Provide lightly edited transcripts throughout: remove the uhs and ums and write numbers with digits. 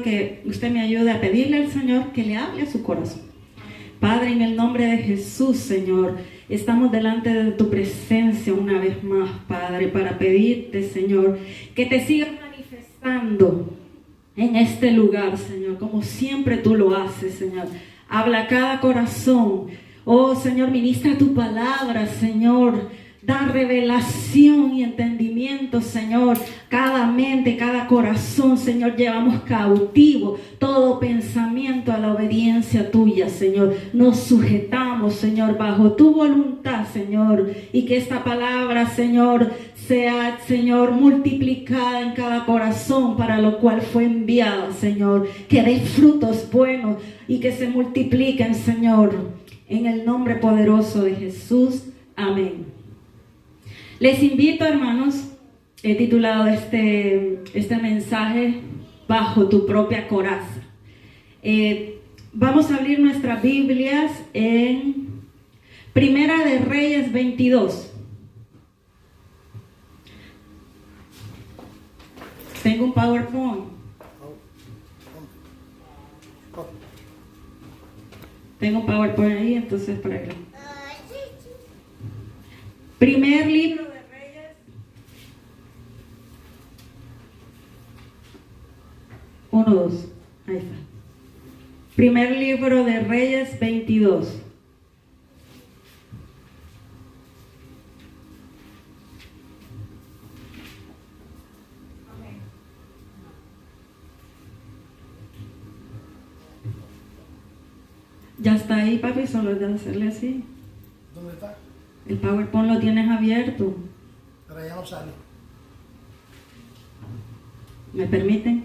que usted me ayude a pedirle al Señor que le hable a su corazón. Padre, en el nombre de Jesús, Señor, estamos delante de tu presencia una vez más, Padre, para pedirte, Señor, que te sigas manifestando en este lugar, Señor, como siempre tú lo haces, Señor. Habla a cada corazón. Oh, Señor, ministra tu palabra, Señor. Da revelación y entendimiento, Señor. Cada mente, cada corazón, Señor, llevamos cautivo todo pensamiento a la obediencia tuya, Señor. Nos sujetamos, Señor, bajo tu voluntad, Señor. Y que esta palabra, Señor, sea, Señor, multiplicada en cada corazón para lo cual fue enviada, Señor. Que dé frutos buenos y que se multipliquen, Señor. En el nombre poderoso de Jesús. Amén. Les invito, hermanos, he titulado este mensaje Bajo tu propia coraza. Vamos a abrir nuestras Biblias en Primera de Reyes 22. Tengo un PowerPoint. Tengo un PowerPoint ahí, entonces para acá. Primer libro de Reyes 1:2. Ahí está. Primer libro de Reyes 22. Ya está ahí, papi, solo es de hacerle así. ¿Dónde está? El PowerPoint lo tienes abierto. Pero ya no sale. ¿Me permiten?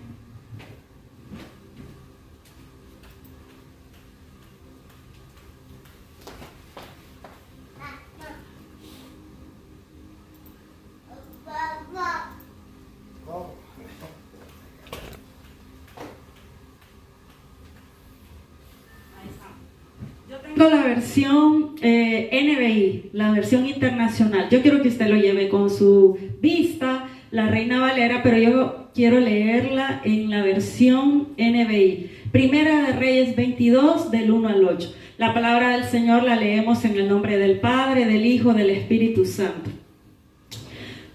¿Cómo? Yo tengo la versión NBI, la versión internacional. Yo quiero que usted lo lleve con su vista, la Reina Valera, pero yo quiero leerla en la versión NBI. Primera de Reyes 22, del 1 al 8. La palabra del Señor la leemos en el nombre del Padre, del Hijo, del Espíritu Santo.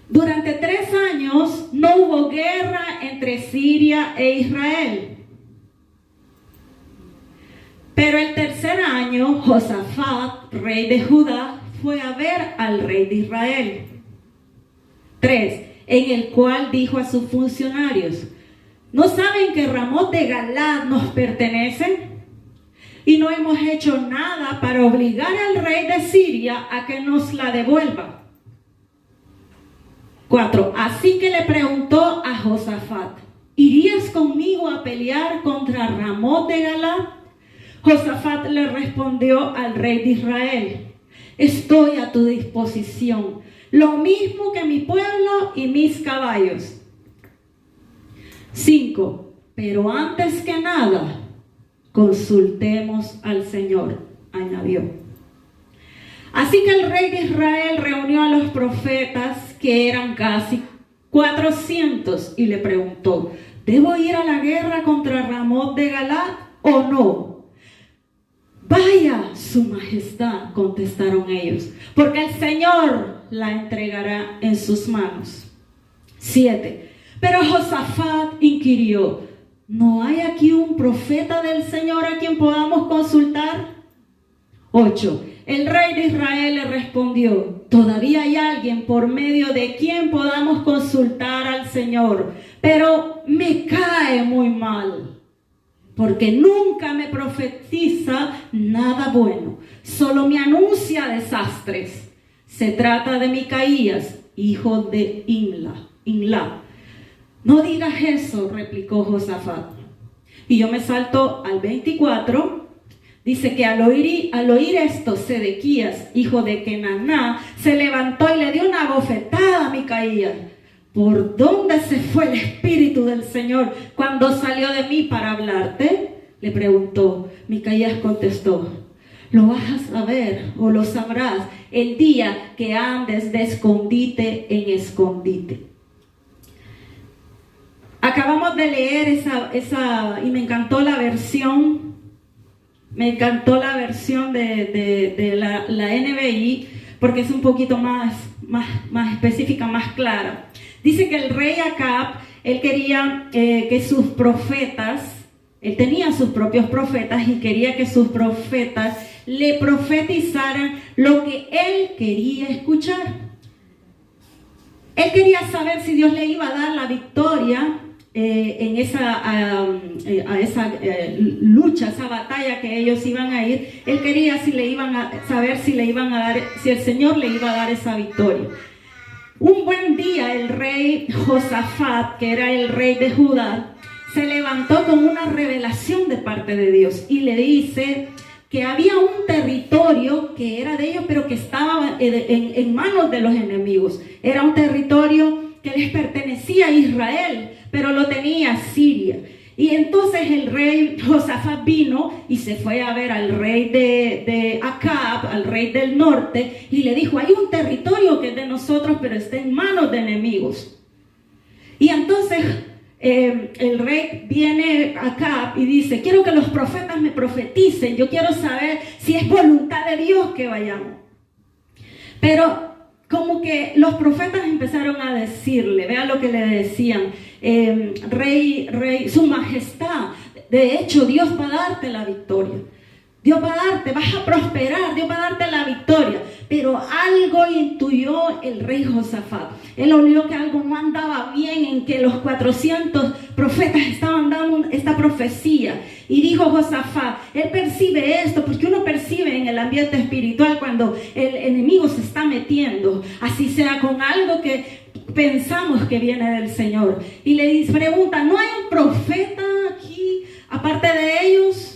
Durante 3 años no hubo guerra entre Siria e Israel. Pero el tercer año, Josafat, rey de Judá, fue a ver al rey de Israel. 3. En el cual dijo a sus funcionarios: ¿no saben que Ramot de Galad nos pertenece? Y no hemos hecho nada para obligar al rey de Siria a que nos la devuelva. 4. Así que le preguntó a Josafat: ¿irías conmigo a pelear contra Ramot de Galad? Josafat le respondió al rey de Israel: estoy a tu disposición, lo mismo que mi pueblo y mis caballos. 5. Pero antes que nada, consultemos al Señor, añadió. Así que el rey de Israel reunió a los profetas, que eran casi 400, y le preguntó: ¿debo ir a la guerra contra Ramot de Galad o no? Vaya, su majestad, contestaron ellos, porque el Señor la entregará en sus manos. 7. Pero Josafat inquirió: ¿no hay aquí un profeta del Señor a quien podamos consultar? 8. El rey de Israel le respondió: todavía hay alguien por medio de quien podamos consultar al Señor, pero me cae muy mal, porque nunca me profetiza nada bueno, solo me anuncia desastres. Se trata de Micaías, hijo de Imla. No digas eso, replicó Josafat. Y yo me salto al 24. Dice que al oír esto, Sedequías, hijo de Kenaná, se levantó y le dio una bofetada a Micaías. ¿Por dónde se fue el Espíritu del Señor cuando salió de mí para hablarte? Le preguntó. Micaías contestó: lo vas a saber o lo sabrás el día que andes de escondite en escondite. Acabamos de leer esa y me encantó la versión. Me encantó la versión de la NBI porque es un poquito más específica, más clara. Dice que el rey Acab, él quería que sus profetas, él tenía sus propios profetas y quería que sus profetas le profetizaran lo que él quería escuchar. Él quería saber si Dios le iba a dar la victoria en esa lucha, esa batalla que ellos iban a ir. Él quería saber si el Señor le iba a dar esa victoria. Un buen día el rey Josafat, que era el rey de Judá, se levantó con una revelación de parte de Dios y le dice que había un territorio que era de ellos, pero que estaba en manos de los enemigos. Era un territorio que les pertenecía a Israel, pero lo tenía Siria. Y entonces el rey Josafat vino y se fue a ver al rey de Acab, al rey del norte, y le dijo: hay un territorio que es de nosotros, pero está en manos de enemigos. Y entonces el rey viene a Acab y dice: quiero que los profetas me profeticen, yo quiero saber si es voluntad de Dios que vayamos. Pero como que los profetas empezaron a decirle, vean lo que le decían: rey, su majestad, de hecho Dios va a darte la victoria. Dios va a darte, vas a prosperar, Dios va a darte la victoria. Pero algo intuyó el rey Josafat. Él olió que algo no andaba bien, en que los 400 profetas estaban dando esta profecía. Y dijo Josafat, él percibe esto, porque uno percibe en el ambiente espiritual cuando el enemigo se está metiendo, así sea con algo que pensamos que viene del Señor. Y le pregunta: ¿no hay un profeta aquí aparte de ellos?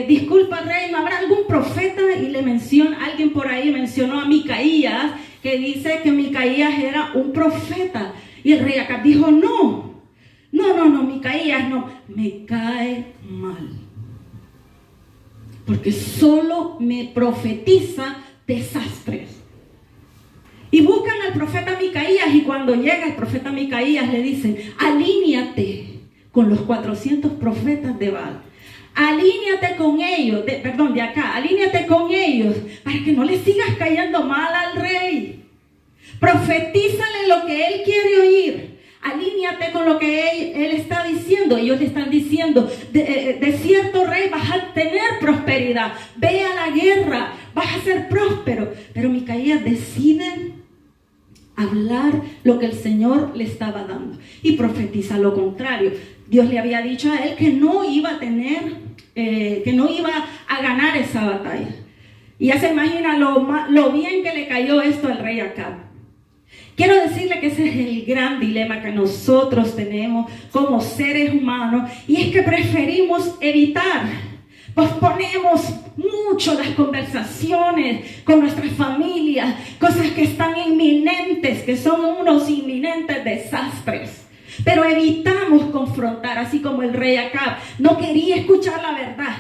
Disculpa, rey, ¿no habrá algún profeta? Y le menciona, alguien por ahí mencionó a Micaías, que dice que Micaías era un profeta. Y el rey Acab dijo: no, Micaías no, me cae mal, porque solo me profetiza desastres. Y buscan al profeta Micaías, y cuando llega el profeta Micaías le dicen: alíñate con los 400 profetas de Baal. Alíñate con ellos, alíñate con ellos para que no le sigas cayendo mal al rey. Profetízale lo que él quiere oír. Alíñate con lo que él está diciendo. Ellos le están diciendo: de cierto, rey, vas a tener prosperidad. Ve a la guerra, vas a ser próspero. Pero Micaías decide hablar lo que el Señor le estaba dando y profetiza lo contrario. Dios le había dicho a él que no iba a tener, que no iba a ganar esa batalla. Y ya se imagina lo bien que le cayó esto al rey Acab. Quiero decirle que ese es el gran dilema que nosotros tenemos como seres humanos, y es que preferimos evitar, posponemos mucho las conversaciones con nuestras familias, cosas que están inminentes, que son unos inminentes desastres. Pero evitamos confrontar, así como el rey Acab no quería escuchar la verdad.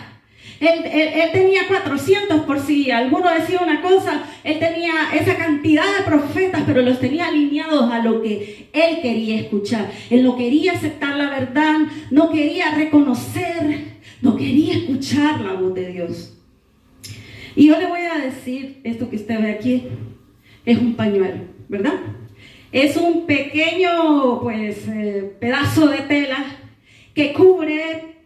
Él tenía 400 por sí, alguno decía una cosa, él tenía esa cantidad de profetas, pero los tenía alineados a lo que él quería escuchar. Él no quería aceptar la verdad, no quería reconocer, no quería escuchar la voz de Dios. Y yo le voy a decir, esto que usted ve aquí es un pañuelo, ¿verdad? Es un pequeño pedazo de tela que cubre,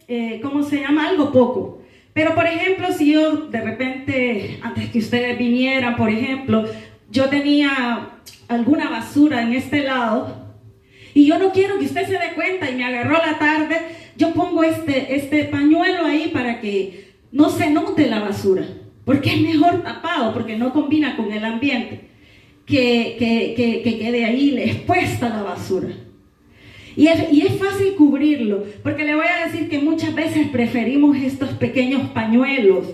algo poco. Pero por ejemplo, si yo de repente, antes que ustedes vinieran, por ejemplo, yo tenía alguna basura en este lado y yo no quiero que usted se dé cuenta y me agarró la tarde, yo pongo este pañuelo ahí para que no se note la basura, porque es mejor tapado, porque no combina con el ambiente. Que quede ahí expuesta la basura. Y es fácil cubrirlo, porque le voy a decir que muchas veces preferimos estos pequeños pañuelos,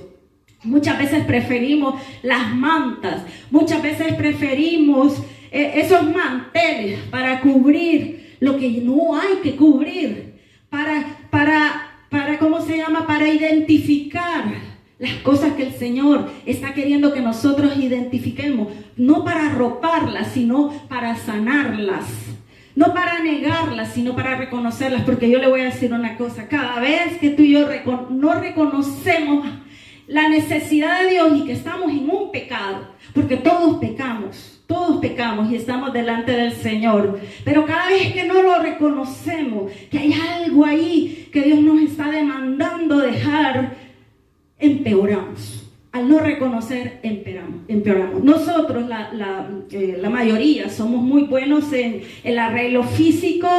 muchas veces preferimos las mantas, muchas veces preferimos esos manteles para cubrir lo que no hay que cubrir, para identificar las cosas que el Señor está queriendo que nosotros identifiquemos, no para arroparlas, sino para sanarlas. No para negarlas, sino para reconocerlas, porque yo le voy a decir una cosa, cada vez que tú y yo no reconocemos la necesidad de Dios y que estamos en un pecado, porque todos pecamos y estamos delante del Señor, pero cada vez que no lo reconocemos, que hay algo ahí que Dios nos está demandando dejar, empeoramos. Al no reconocer, empeoramos. Nosotros, la mayoría, somos muy buenos en el arreglo físico,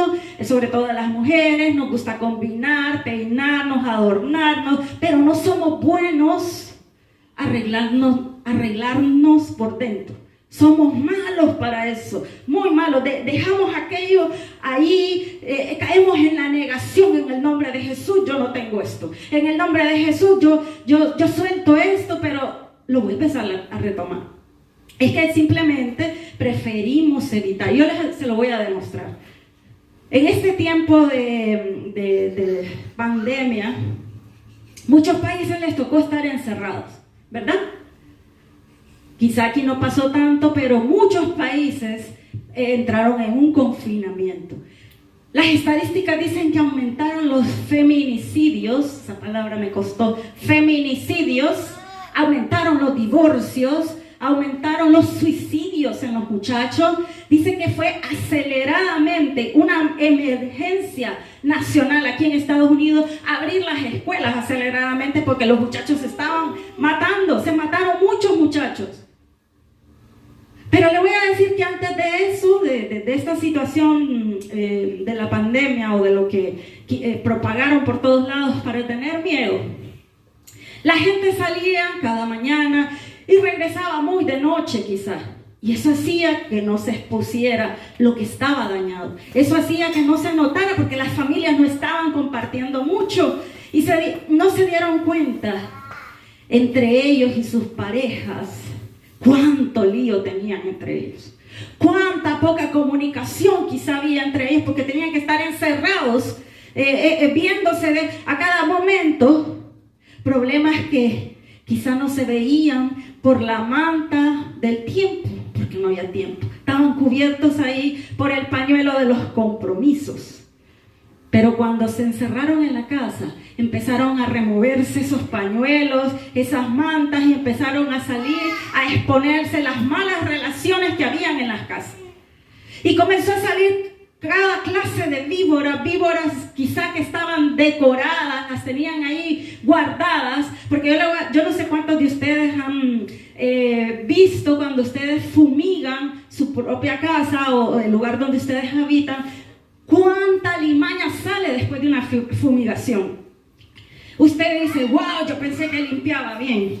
sobre todo las mujeres, nos gusta combinar, peinarnos, adornarnos, pero no somos buenos arreglarnos por dentro. Somos malos para eso, muy malos. Dejamos aquello ahí, caemos en la negación. En el nombre de Jesús yo no tengo esto. En el nombre de Jesús yo suelto esto, pero lo voy a empezar a retomar. Es que simplemente preferimos evitar. Yo se lo voy a demostrar. En este tiempo de pandemia, muchos países les tocó estar encerrados, ¿verdad? Quizá aquí no pasó tanto, pero muchos países entraron en un confinamiento. Las estadísticas dicen que aumentaron los feminicidios, esa palabra me costó, feminicidios, aumentaron los divorcios, aumentaron los suicidios en los muchachos. Dice que fue aceleradamente una emergencia nacional aquí en Estados Unidos, abrir las escuelas aceleradamente porque los muchachos se estaban matando, se mataron muchos muchachos. Pero le voy a decir que antes de eso, de esta situación de la pandemia o de lo que propagaron por todos lados para tener miedo, la gente salía cada mañana y regresaba muy de noche quizás. Y eso hacía que no se expusiera lo que estaba dañado. Eso hacía que no se notara porque las familias no estaban compartiendo mucho y no se dieron cuenta entre ellos y sus parejas cuánto lío tenían entre ellos, cuánta poca comunicación quizá había entre ellos porque tenían que estar encerrados, viéndose a cada momento, problemas que quizá no se veían por la manta del tiempo, porque no había tiempo, estaban cubiertos ahí por el pañuelo de los compromisos. Pero cuando se encerraron en la casa, empezaron a removerse esos pañuelos, esas mantas, y empezaron a salir, a exponerse las malas relaciones que habían en las casas. Y comenzó a salir cada clase de víboras quizá que estaban decoradas, las tenían ahí guardadas, porque yo no sé cuántos de ustedes han visto cuando ustedes fumigan su propia casa o el lugar donde ustedes habitan, cuánta limaña sale después de una fumigación. Usted dice, wow, yo pensé que limpiaba bien,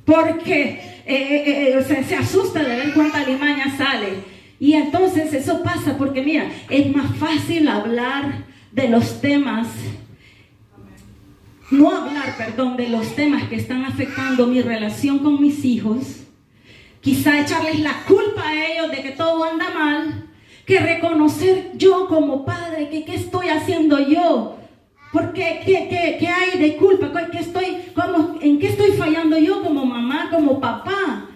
porque se asusta de ver cuánta limaña sale. Y entonces eso pasa porque mira, es más fácil hablar de los temas, de los temas que están afectando mi relación con mis hijos, quizá echarles la culpa a ellos de que todo anda mal, que reconocer yo como padre que qué estoy haciendo yo, porque qué hay de culpa, en qué estoy fallando yo como mamá, como papá.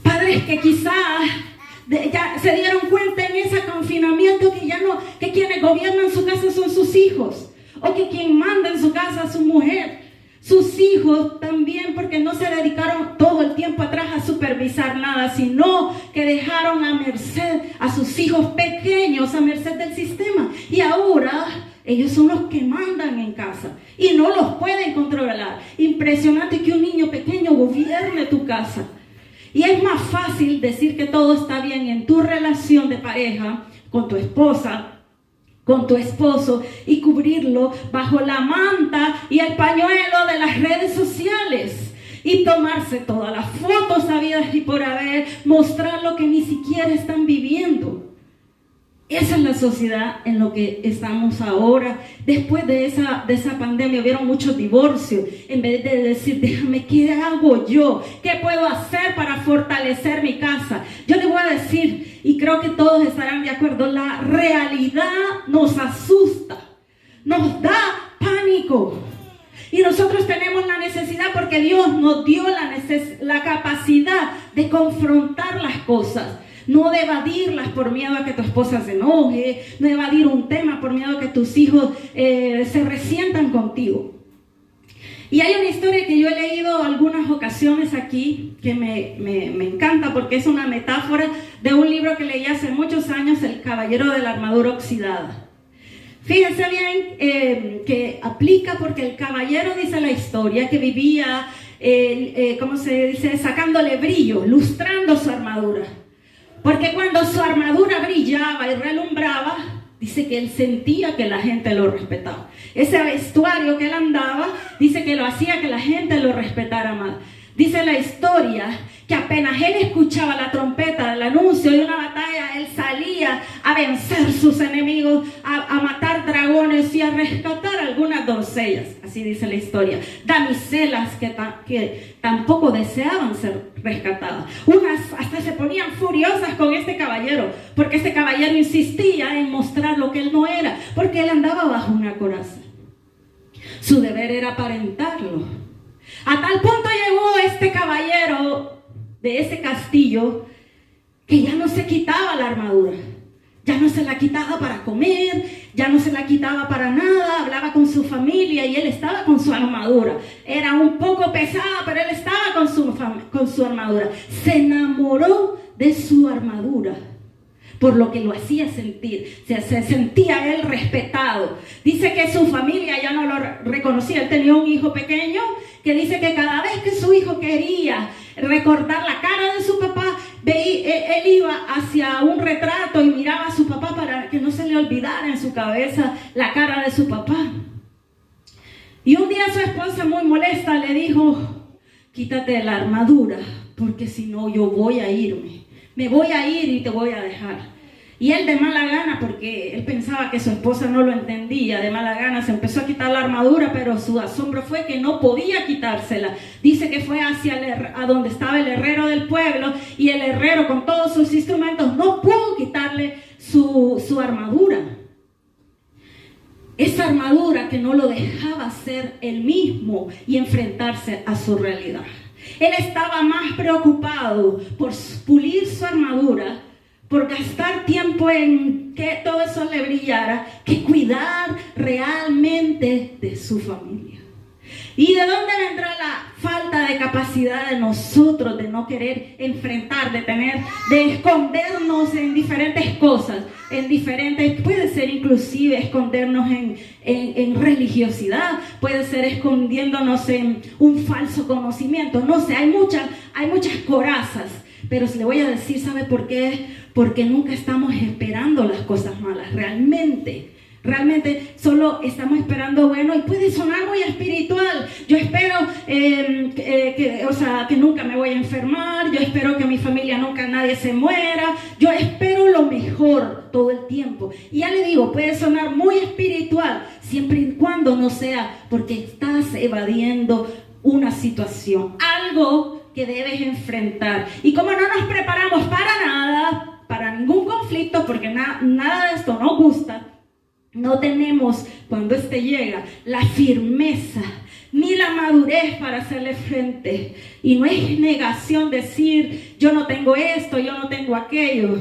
Padres que quizás ya se dieron cuenta en ese confinamiento que quienes gobiernan su casa son sus hijos, o que quien manda en su casa es su mujer. Sus hijos también, porque no se dedicaron todo el tiempo atrás a supervisar nada, sino que dejaron a merced a sus hijos pequeños, a merced del sistema. Y ahora ellos son los que mandan en casa y no los pueden controlar. Impresionante que un niño pequeño gobierne tu casa. Y es más fácil decir que todo está bien en tu relación de pareja, con tu esposa, con tu esposo, y cubrirlo bajo la manta y el pañuelo de las redes sociales y tomarse todas las fotos habidas y por haber, mostrar lo que ni siquiera están viviendo. Esa es la sociedad en lo que estamos ahora. Después de esa pandemia hubieron muchos divorcios. En vez de decir, déjame, ¿qué hago yo? ¿Qué puedo hacer para fortalecer mi casa? Yo les voy a decir, y creo que todos estarán de acuerdo, la realidad nos asusta, nos da pánico. Y nosotros tenemos la necesidad, porque Dios nos dio la capacidad de confrontar las cosas, no de evadirlas por miedo a que tu esposa se enoje, no de evadir un tema por miedo a que tus hijos se resientan contigo. Y hay una historia que yo he leído algunas ocasiones aquí que me encanta porque es una metáfora de un libro que leí hace muchos años, El caballero de la armadura oxidada. Fíjense bien que aplica porque el caballero, dice la historia, que vivía, ¿cómo se dice? Sacándole brillo, lustrando su armadura. Porque cuando su armadura brillaba y relumbraba, dice que él sentía que la gente lo respetaba. Ese vestuario que él andaba, dice que lo hacía que la gente lo respetara más. Dice la historia que apenas él escuchaba la trompeta del anuncio de una batalla, él salía a vencer sus enemigos, a matar dragones y a rescatar algunas doncellas. Así dice la historia. Damiselas que tampoco deseaban ser rescatadas. Unas hasta se ponían furiosas con este caballero, porque este caballero insistía en mostrar lo que él no era, porque él andaba bajo una coraza. Su deber era aparentarlo. A tal punto llegó este caballero de ese castillo que ya no se quitaba la armadura, ya no se la quitaba para comer, ya no se la quitaba para nada, hablaba con su familia y él estaba con su armadura. Era un poco pesada, pero él estaba con su armadura. Se enamoró de su armadura, por lo que lo hacía sentir, se sentía él respetado. Dice que su familia ya no lo reconocía. Él tenía un hijo pequeño que dice que cada vez que su hijo quería recordar la cara de su papá, él iba hacia un retrato y miraba a su papá para que no se le olvidara en su cabeza la cara de su papá. Y un día su esposa, muy molesta, le dijo: quítate la armadura, porque si no yo voy a irme. Me voy a ir y te voy a dejar. Y él, de mala gana, porque él pensaba que su esposa no lo entendía, de mala gana se empezó a quitar la armadura, pero su asombro fue que no podía quitársela. Dice que fue a donde estaba el herrero del pueblo, y el herrero con todos sus instrumentos no pudo quitarle su armadura. Esa armadura que no lo dejaba ser él mismo y enfrentarse a su realidad. Él estaba más preocupado por pulir su armadura, por gastar tiempo en que todo eso le brillara, que cuidar realmente de su familia. ¿Y de dónde vendrá la falta de capacidad de nosotros de no querer enfrentar, de escondernos en diferentes cosas, puede ser inclusive escondernos en religiosidad, puede ser escondiéndonos en un falso conocimiento? No sé, hay muchas corazas, pero le voy a decir, ¿sabe por qué? Porque nunca estamos esperando las cosas malas, realmente solo estamos esperando bueno, y puede sonar muy espiritual. Yo espero que nunca me voy a enfermar, yo espero que mi familia nunca nadie se muera, yo espero lo mejor todo el tiempo. Y ya le digo, puede sonar muy espiritual, siempre y cuando no sea porque estás evadiendo una situación, algo que debes enfrentar. Y como no nos preparamos para nada, para ningún conflicto, porque nada de esto nos gusta, no tenemos, cuando llega, la firmeza ni la madurez para hacerle frente. Y no es negación decir: yo no tengo esto, yo no tengo aquello.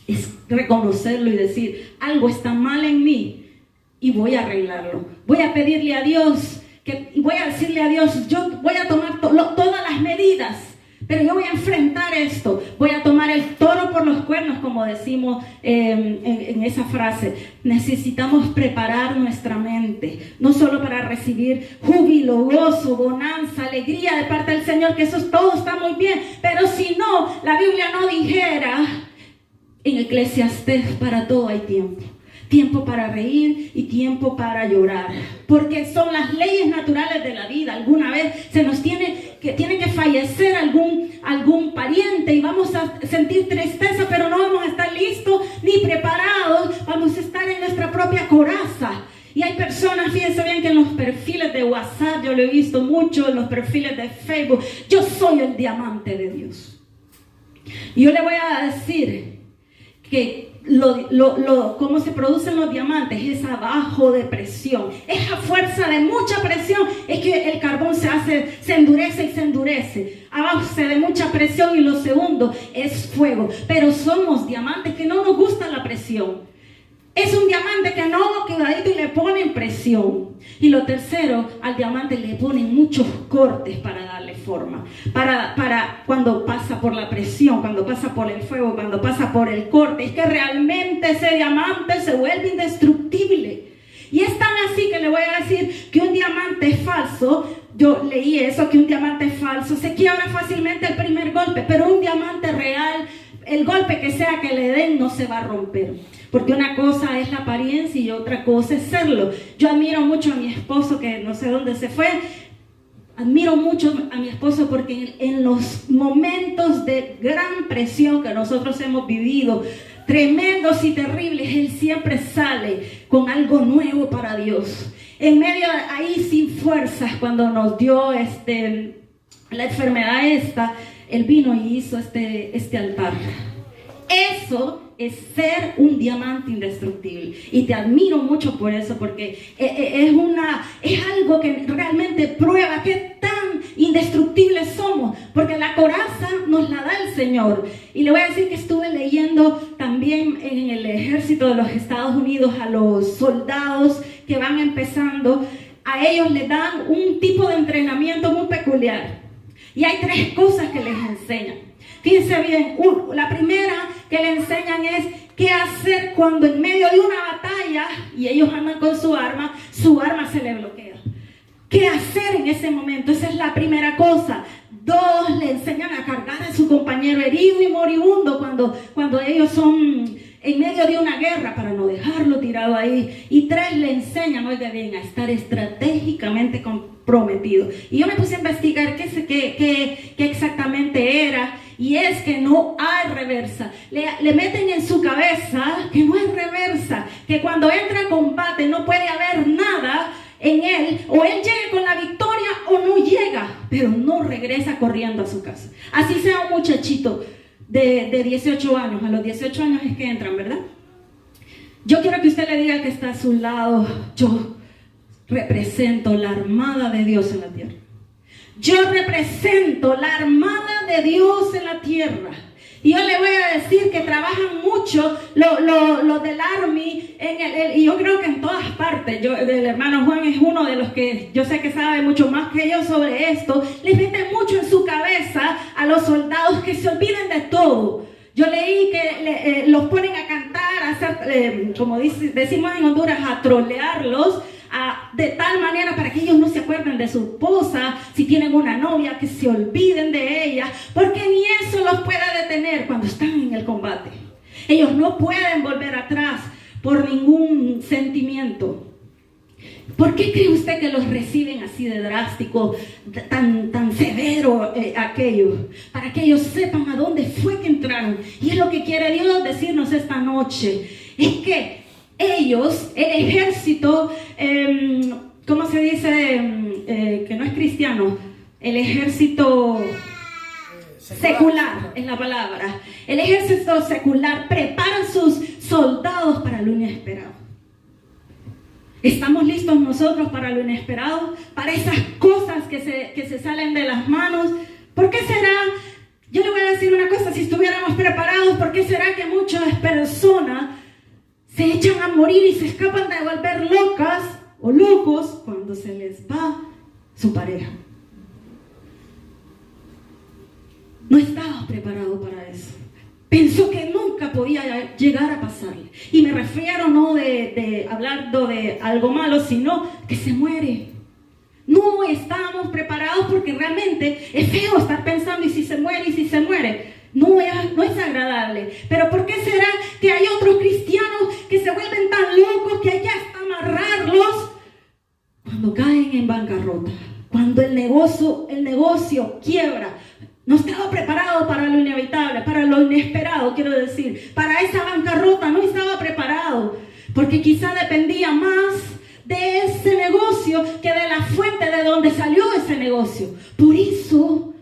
Es reconocerlo y decir: algo está mal en mí y voy a arreglarlo. Voy a pedirle a Dios y voy a decirle a Dios: yo voy a tomar todas las medidas, pero yo voy a enfrentar esto, voy a tomar el toro por los cuernos, como decimos en esa frase. Necesitamos preparar nuestra mente, no solo para recibir júbilo, gozo, bonanza, alegría de parte del Señor, que eso todo está muy bien, pero si no, la Biblia no dijera en Eclesiastés: para todo hay tiempo. Tiempo para reír y tiempo para llorar, porque son las leyes naturales de la vida. Alguna vez tiene que fallecer algún pariente y vamos a sentir tristeza, pero no vamos a estar listos ni preparados, vamos a estar en nuestra propia coraza. Y hay personas, fíjense bien, que en los perfiles de WhatsApp, yo lo he visto mucho, en los perfiles de Facebook: yo soy el diamante de Dios. Y yo le voy a decir cómo se producen los diamantes es abajo de presión. Es a fuerza de mucha presión es que el carbón se endurece y se endurece. A base de mucha presión, y lo segundo es fuego. Pero somos diamantes que no nos gusta la presión. Es un diamante que no lo quedadito y le ponen presión. Y lo tercero, al diamante le ponen muchos cortes para darle forma. Para cuando pasa por la presión, cuando pasa por el fuego, cuando pasa por el corte. Es que realmente ese diamante se vuelve indestructible. Y es tan así que le voy a decir que un diamante falso, yo leí eso, que un diamante falso se quiebra fácilmente el primer golpe. Pero un diamante real, el golpe que sea que le den, no se va a romper. Porque una cosa es la apariencia y otra cosa es serlo. Yo admiro mucho a mi esposo, que no sé dónde se fue. Admiro mucho a mi esposo porque en los momentos de gran presión que nosotros hemos vivido, tremendos y terribles, él siempre sale con algo nuevo para Dios. En medio ahí sin fuerzas, cuando nos dio la enfermedad esta, él vino y hizo este altar. Eso es ser un diamante indestructible. Y te admiro mucho por eso, porque es algo que realmente prueba qué tan indestructibles somos, porque la coraza nos la da el Señor. Y le voy a decir que estuve leyendo también en el ejército de los Estados Unidos a los soldados que van empezando. A ellos les dan un tipo de entrenamiento muy peculiar. Y hay 3 cosas que les enseñan. Fíjense bien, la primera que le enseñan es qué hacer cuando en medio de una batalla y ellos andan con su arma se le bloquea. ¿Qué hacer en ese momento? Esa es la primera cosa. 2, le enseñan a cargar a su compañero herido y moribundo cuando ellos son en medio de una guerra para no dejarlo tirado ahí. Y 3, le enseñan, oiga bien, a estar estratégicamente comprometido. Y yo me puse a investigar qué exactamente era. Y es que no hay reversa. Le meten en su cabeza que no hay reversa, que cuando entra en combate no puede haber nada en él, o él llegue con la victoria o no llega, pero no regresa corriendo a su casa. Así sea un muchachito de 18 años, a los 18 años es que entran, ¿verdad? Yo quiero que usted le diga que está a su lado: yo represento la armada de Dios en la tierra. Yo represento la armada de Dios en la tierra. Y yo le voy a decir que trabajan mucho los del Army, y yo creo que en todas partes. El hermano Juan es uno de los que yo sé que sabe mucho más que yo sobre esto. Les meten mucho en su cabeza a los soldados que se olviden de todo. Yo leí que los ponen a cantar, a hacer, como decimos en Honduras, a trolearlos, de tal manera para que ellos no se acuerden de su esposa, si tienen una novia, que se olviden de ella, porque ni eso los puede detener cuando están en el combate. Ellos no pueden volver atrás por ningún sentimiento. ¿Por qué cree usted que los reciben así de drástico, tan severo aquello? Para que ellos sepan a dónde fue que entraron. Y es lo que quiere Dios decirnos esta noche. Es que ellos, el ejército, ¿cómo se dice? Que no es cristiano. El ejército secular es la palabra. El ejército secular prepara a sus soldados para lo inesperado. ¿Estamos listos nosotros para lo inesperado? Para esas cosas que se salen de las manos. ¿Por qué será? Yo le voy a decir una cosa: si estuviéramos preparados, ¿por qué será que muchas personas se echan a morir y se escapan de volver locas o locos cuando se les va su pareja? No estaba preparado para eso. Pensó que nunca podía llegar a pasarle. Y me refiero no de hablando de algo malo, sino que se muere. No estamos preparados porque realmente es feo estar pensando: ¿y si se muere? ¿Y si se muere? No es agradable. Pero ¿por qué será que hay otros cristianos que se vuelven tan locos que hay que hasta amarrarlos cuando caen en bancarrota? Cuando el negocio quiebra. No estaba preparado para lo inevitable, para lo inesperado, quiero decir. Para esa bancarrota no estaba preparado, porque quizá dependía más de ese negocio que de la fuente de donde salió ese negocio. Por eso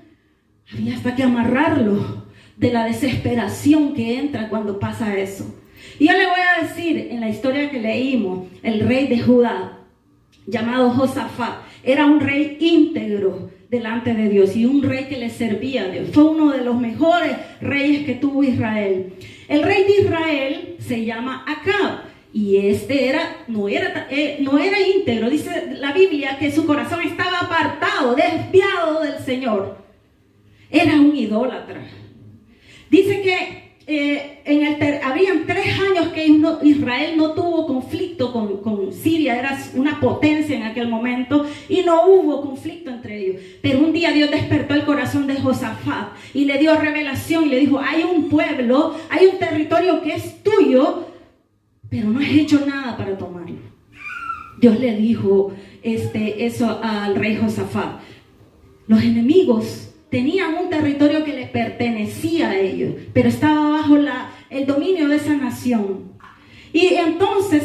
había hasta que amarrarlo. de la desesperación que entra cuando pasa eso. Y yo le voy a decir, en la historia que leímos, el rey de Judá, llamado Josafat, era un rey íntegro delante de Dios y un rey que le servía a Dios. Fue uno de los mejores reyes que tuvo Israel. El rey de Israel se llama Acab y no era íntegro. Dice la Biblia que su corazón estaba apartado, desviado del Señor. Era un idólatra. Dice que habían 3 años que Israel no tuvo conflicto con Siria, era una potencia en aquel momento y no hubo conflicto entre ellos. Pero un día Dios despertó el corazón de Josafat y le dio revelación y le dijo: hay un pueblo, hay un territorio que es tuyo, pero no has hecho nada para tomarlo. Dios le dijo eso al rey Josafat. Los enemigos tenían un territorio que le pertenecía a ellos, pero estaba bajo el dominio de esa nación. Y entonces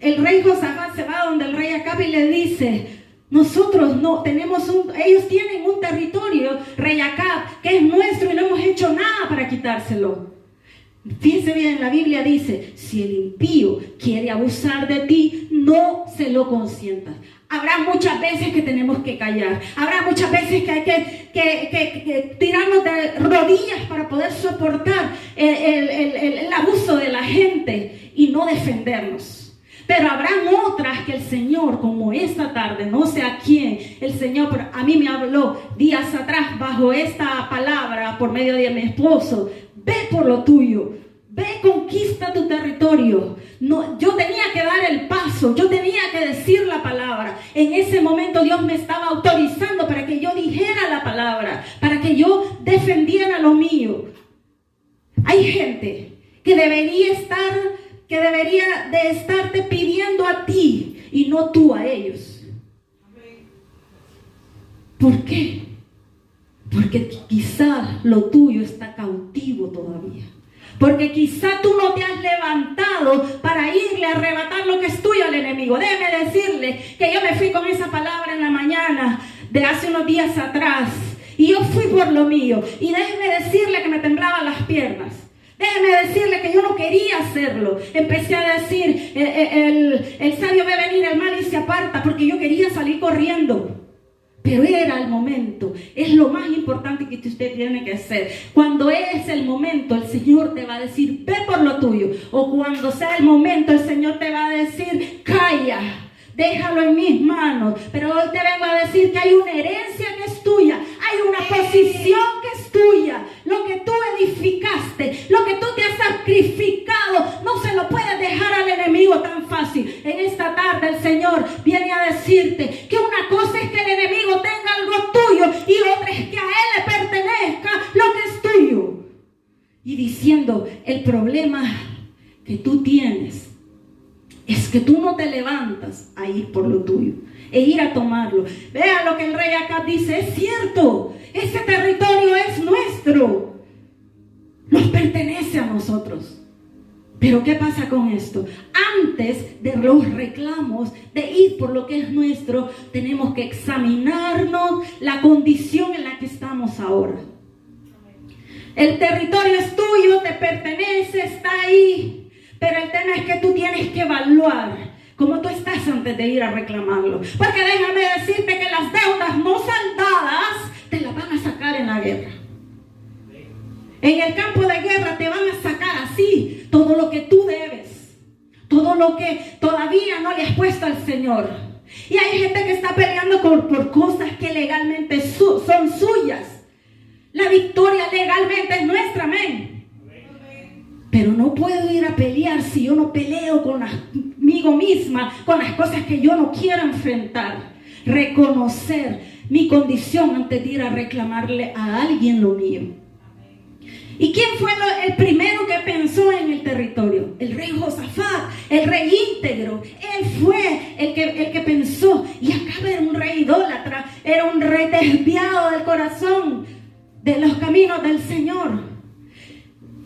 el rey Josafat se va donde el rey Acab y le dice: nosotros no tenemos ellos tienen un territorio, rey Acab, que es nuestro y no hemos hecho nada para quitárselo. Fíjense bien, la Biblia dice: si el impío quiere abusar de ti, no se lo consientas. Habrá muchas veces que tenemos que callar. Habrá muchas veces que hay que tirarnos de rodillas para poder soportar el abuso de la gente y no defendernos. Pero habrán otras que el Señor, como esta tarde, no sé a quién, el Señor, pero a mí me habló días atrás bajo esta palabra por medio de mi esposo: ve por lo tuyo. Ve, conquista tu territorio. No, yo tenía que dar el paso, yo tenía que decir la palabra. En ese momento Dios me estaba autorizando para que yo dijera la palabra, para que yo defendiera lo mío. Hay gente que debería de estarte pidiendo a ti y no tú a ellos. ¿Por qué? Porque quizá lo tuyo está cautivo todavía. Porque quizá tú no te has levantado para irle a arrebatar lo que es tuyo al enemigo. Déjeme decirle que yo me fui con esa palabra en la mañana de hace unos días atrás. Y yo fui por lo mío. Y déjeme decirle que me temblaban las piernas. Déjeme decirle que yo no quería hacerlo. Empecé a decir, el sabio ve venir el mal y se aparta, porque yo quería salir corriendo. Pero era el momento. Es lo más importante que usted tiene que hacer. Cuando es el momento, el Señor te va a decir: ve por lo tuyo. O cuando sea el momento, el Señor te va a decir: calla, déjalo en mis manos. Pero hoy te vengo a decir que hay una herencia que es tuya. Hay una posición que es tuya. Lo que tú edificaste, lo que tú te has sacrificado, no se lo puedes dejar al enemigo tan fácil. En esta tarde el Señor viene a decirte que una cosa es que el enemigo tenga algo tuyo y otra es que a él le pertenezca lo que es tuyo. Y diciendo: el problema que tú tienes es que tú no te levantas a ir por lo tuyo e ir a tomarlo. Vea lo que el rey Acab dice: es cierto, ese territorio es nuestro, nos pertenece a nosotros. Pero ¿qué pasa con esto? Antes de los reclamos de ir por lo que es nuestro, tenemos que examinarnos la condición en la que estamos ahora. El territorio es tuyo, te pertenece, está ahí. Pero el tema es que tú tienes que evaluar cómo tú estás antes de ir a reclamarlo. Porque déjame decirte que las deudas no saldadas te las van a sacar en la guerra. En el campo de guerra te van a sacar así todo lo que tú debes, todo lo que todavía no le has puesto al Señor. Y hay gente que está peleando por cosas que legalmente son suyas. La victoria legalmente es nuestra, amén. Pero no puedo ir a pelear si yo no peleo conmigo misma, con las cosas que yo no quiero enfrentar. Reconocer mi condición antes de ir a reclamarle a alguien lo mío. ¿Y quién fue el primero que pensó en el territorio? El rey Josafat, el rey íntegro. Él fue el que pensó. Y Acab era un rey idólatra, era un rey desviado del corazón, de los caminos del Señor.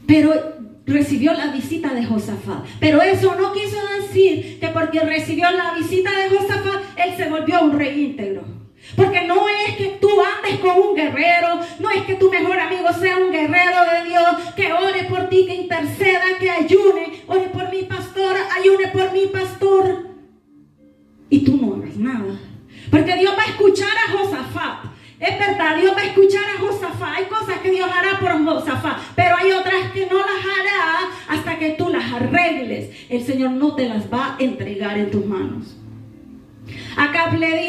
Pero recibió la visita de Josafat. Pero eso no quiso decir que porque recibió la visita de Josafat, él se volvió un rey íntegro. Porque no es que tú andes con un guerrero, no es que tu mejor amigo sea un guerrero de Dios, que ore por ti, que interceda, que ayune, ore por mi pastor, ayune por mi pastor. Y tú no hagas nada. Porque Dios va a escuchar a Josafat. Es verdad, Dios va a escuchar a Josafat. Hay cosas que Dios hará por Josafat, pero hay otras que no las hará hasta que tú las arregles. El Señor no te las va a entregar en tus manos. Josafat le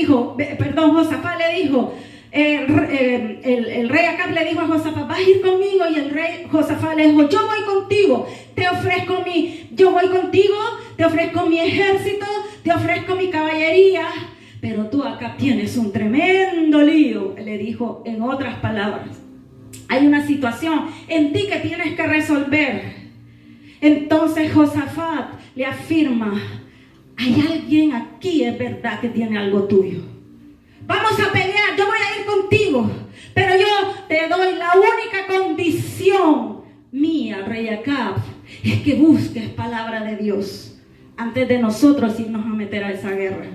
dijo, el rey Acab le dijo a Josafat, vas a ir conmigo. Y el rey Josafat le dijo, yo voy contigo, yo voy contigo, te ofrezco mi ejército, te ofrezco mi caballería. Pero tú acá tienes un tremendo lío, le dijo en otras palabras. Hay una situación en ti que tienes que resolver. Entonces Josafat le afirma, hay alguien aquí, es verdad, que tiene algo tuyo. Vamos a pelear, yo voy a ir contigo, pero yo te doy la única condición mía, rey Acab, es que busques palabra de Dios antes de nosotros irnos a meter a esa guerra.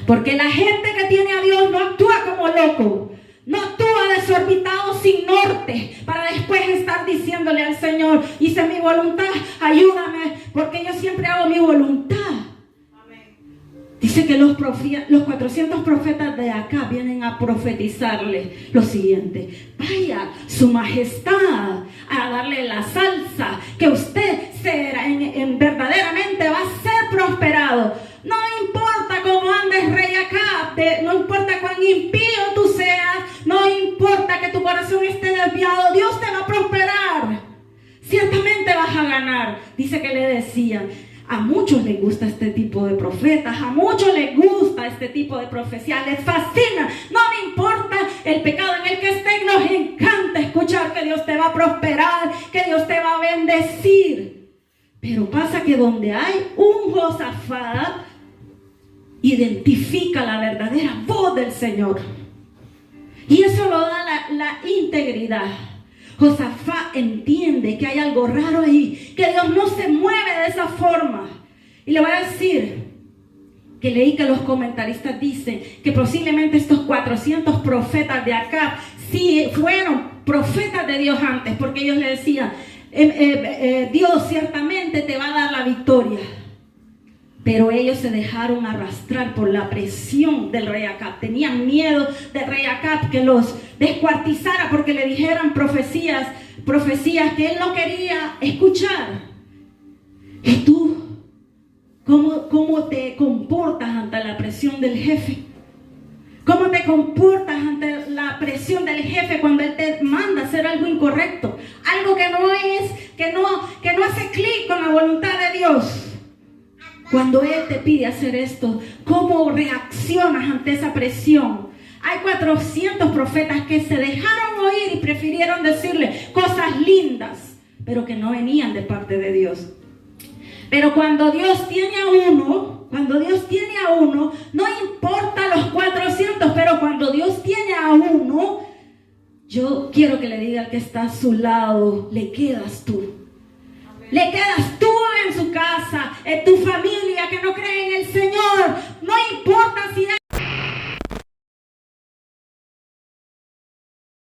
Porque la gente que tiene a Dios no actúa como loco, no actúa desorbitado sin norte para después estar diciéndole al Señor, hice mi voluntad, ayúdame, porque yo siempre hago mi voluntad. Amén. Dice que los 400 profetas de acá vienen a profetizarle lo siguiente: vaya su majestad a darle la salsa, que usted verdaderamente va a ser prosperado. No importa cómo andes, rey Acab, no importa cuán impío tú seas, no importa que tu corazón esté desviado, Dios te va a prosperar. Ciertamente vas a ganar. Dice que le decían, a muchos les gusta este tipo de profetas, a muchos les gusta este tipo de profecía, les fascina. No me importa el pecado en el que estén, nos encanta escuchar que Dios te va a prosperar, que Dios te va a bendecir. Pero pasa que donde hay un Josafat, identifica la verdadera voz del Señor. Y eso lo da la integridad. Josafat entiende que hay algo raro ahí, que Dios no se mueve de esa forma. Y le voy a decir que leí que los comentaristas dicen que posiblemente estos 400 profetas de Acab sí fueron profetas de Dios antes, porque ellos le decían, Dios ciertamente te va a dar la victoria. Pero ellos se dejaron arrastrar por la presión del rey Acab. Tenían miedo del rey Acab que los descuartizara porque le dijeran profecías que él no quería escuchar. ¿Y tú? ¿Cómo te comportas ante la presión del jefe? ¿Cómo te comportas ante la presión del jefe cuando él te manda a hacer algo incorrecto? Algo que no hace clic con la voluntad de Dios. Cuando Él te pide hacer esto, ¿cómo reaccionas ante esa presión? Hay 400 profetas que se dejaron oír y prefirieron decirle cosas lindas, pero que no venían de parte de Dios. Pero cuando Dios tiene a uno, no importa los 400, pero cuando Dios tiene a uno, yo quiero que le diga al que está a su lado, le quedas tú. Le quedas tú en su casa, en tu familia que no cree